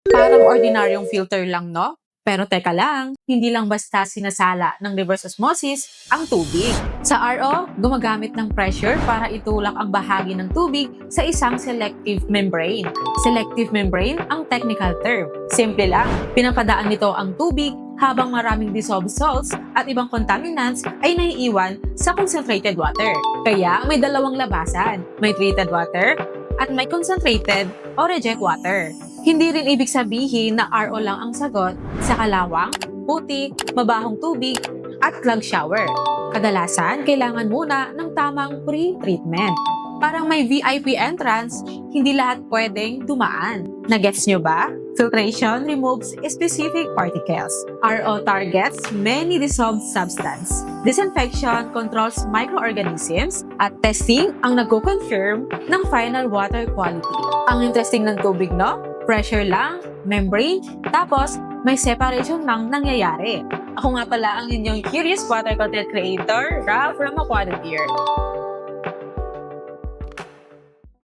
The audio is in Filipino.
Parang ordinaryong filter lang, no? Pero teka lang, hindi lang basta sinasala ng reverse osmosis ang tubig. Sa RO, gumagamit ng pressure para itulak ang bahagi ng tubig sa isang selective membrane. Selective membrane ang technical term. Simple lang, pinapadaan nito ang tubig habang maraming dissolved salts at ibang contaminants ay naiiwan sa concentrated water. Kaya may dalawang labasan, may treated water at may concentrated o reject water. Hindi rin ibig sabihin na RO lang ang sagot sa kalawang, putik, mabahong tubig, at clogged shower. Kadalasan, kailangan muna ng tamang pre-treatment. Parang may VIP entrance, hindi lahat pwedeng dumaan. Nagets nyo ba? Filtration removes specific particles. RO targets many dissolved substance. Disinfection controls microorganisms at testing ang nagko-confirm ng final water quality. Ang interesting ng tubig, no? Pressure lang, membrane, tapos may separation lang nangyayari. Ako nga pala ang inyong curious water content creator, Ralph from Aquatic here.